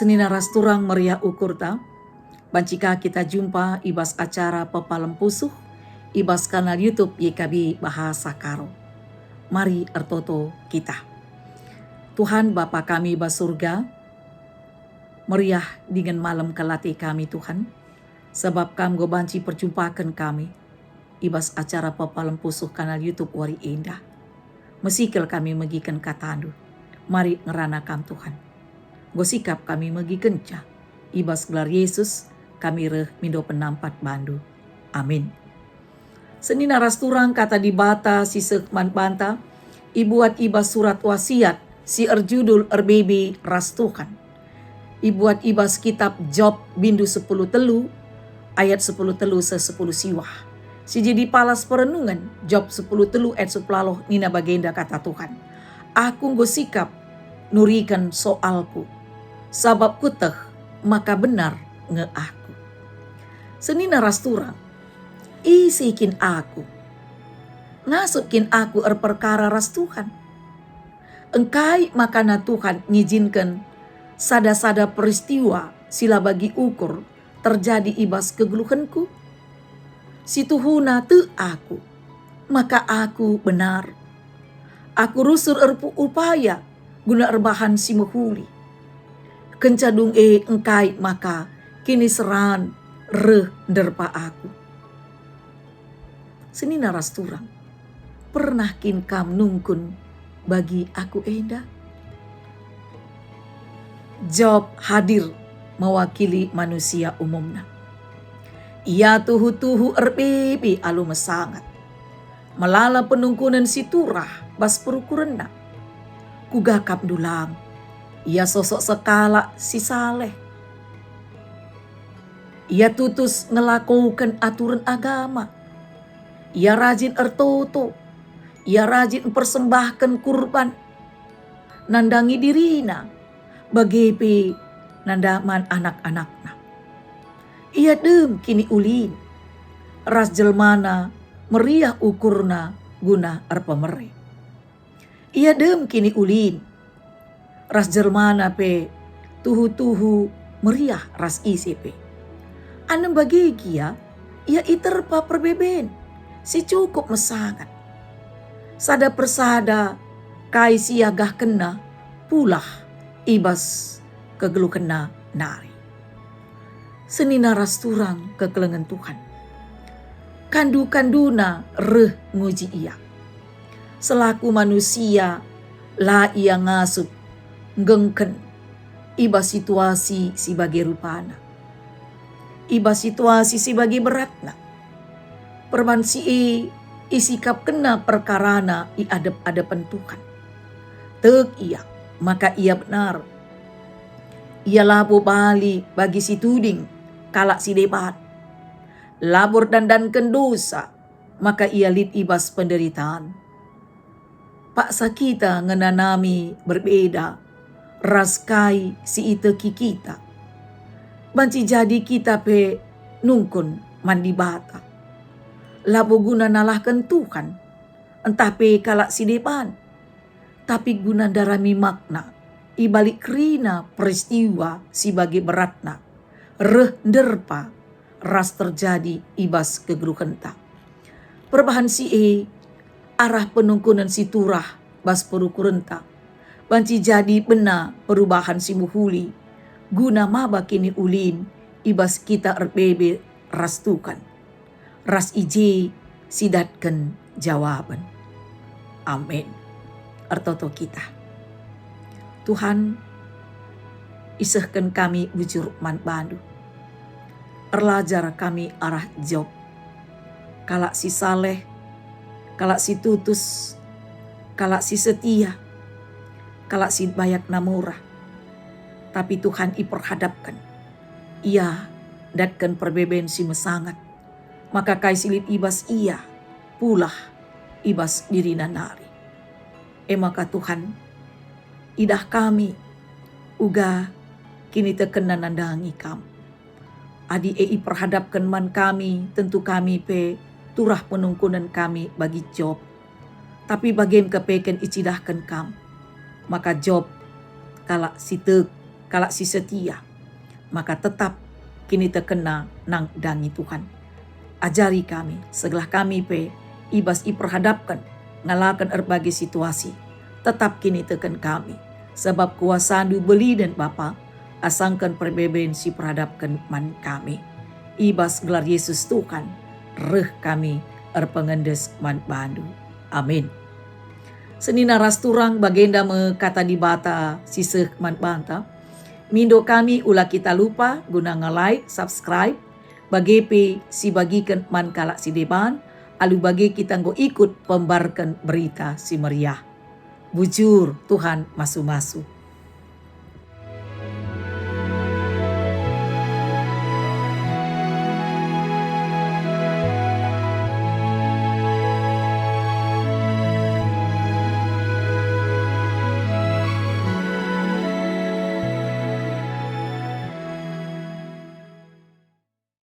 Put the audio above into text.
Senina rasturang meriah ukur ta. Bancika kita jumpa ibas acara Pepalem Pusuh, ibas kanal YouTube YKB Bahasa Karo. Mari ertoto kita. Tuhan Bapa kami bas surga, meriah dengan malam kelati kami Tuhan, sebab kami go banci perjumpakan kami, ibas acara Pepalem Pusuh kanal YouTube wari indah. Mesikil kami megikan katandu, mari ngerana kam Tuhan. Gosikap kami megikan ca, ibas gelar Yesus, kami reh mindo penampat bandu. Amin. Senina rasturang kata di bata si sekman banta, ibuat ibas surat wasiat, si erjudul erbebe rastukan. Ibuat ibas kitab Job bindu 10 telu, ayat 10 telu se 10 siwah. Si jadi palas perenungan, Job 10 telu ayat 10 nina bagenda kata Tuhan. Aku gosikap nurikan soalku, sabab kuteh maka benar nge aku. Senina rasturang, isikin aku, ngasukin aku perkara ras Tuhan. Engkai makana Tuhan ngizinkan sada-sada peristiwa sila bagi ukur terjadi ibas kegeluhanku. Si Tuhuna te aku, maka aku benar. Aku rusur upaya guna erbahan si mehuli. Kencadung engkai maka kini seran reh derpa aku. Senina rasturang, pernah kin kam nungkun bagi aku enda? Job hadir mewakili manusia umumna. Ia tuhu-tuhu erbebe alu mesangat. Melala penungkunan si turah bas perukurenna. Kugakap dulang, ia sosok sekala si saleh. Ia tutus ngelakukan aturan agama. Ia rajin ertoto. Ia rajin persembahkan kurban. Nandangi dirina. Bagepe nandaman anak-anakna. Ia dem kini ulin. Ras jelmana meriah ukurna guna erpemere. Ia dem kini ulin. Ras jelmana pe tuhu-tuhu meriah ras ICP. Anem bagi kia, ia iterpa perbeben, si cukup mesangat. Sada persada, kai siagah kena, pulah ibas kegelu kena nari. Senina rasturang kekelengan Tuhan. Kandu-kanduna reh nguji ia. Selaku manusia, la ia ngasup gengken iba situasi si bagi rupana. Iba situasi si bagi beratna. Perban si isikap kena perkarana i adep-adepan Tuhan. Tek ia, maka ia benar. Ia labo bali bagi si tuding, kalak si debat. Labur dan kendosa, maka ia lid ibas penderitaan. Paksa kita ngenanami berbeda, raskai si iteki kita. Banci jadi kita pe nungkun mandi bata. Labo guna nalahkan Tuhan, entah pe kalak si depan. Tapi guna darami makna, ibalik rina peristiwa si bagi beratna. Reh derpa, ras terjadi ibas kegeluhenta. Perbahan si arah penungkunan si turah bas perukurenta. Banci jadi bena perubahan si muhuli. Guna maba kini ulin ibas kita erbebe rastukan. Ras ije sidatkan jawaban. Amin. Ertoto kita. Tuhan isahkan kami bujur man bandu. Erlajar kami arah Job. Kalak si saleh, kalak si tutus, kalak si setia, kalak si bayak namurah. Tapi Tuhan iperhadapkan. Ia datkan perbeben si mesangat. Maka kai silit ibas ia, pulah ibas dirina nari. Maka Tuhan, idah kami, uga kini terkena nandangi kam. Adi perhadapkan man kami, tentu kami pe turah penungkunan kami bagi Job. Tapi bagian kepeken icidahkan kam. Maka Job kalak sitek kalak si setia, maka tetap kini terkena nang dangi Tuhan. Ajari kami, segala kami ibas perhadapkan, ngalakan berbagai situasi, tetap kini tekan kami, sebab kuasa du beli dan Bapa, asangkan perbeben si perhadapkan man kami. Ibas gelar Yesus Tuhan, reh kami pengendes man bandu. Amin. Senina rasturang bagenda me kata di bata siseh man banta. Mindo kami ulah kita lupa guna nge-like, subscribe, bagepe si bagikan man kalak si deban, alu bagi kita nggo ikut pembarkan berita si meriah. Bujur Tuhan masu-masu.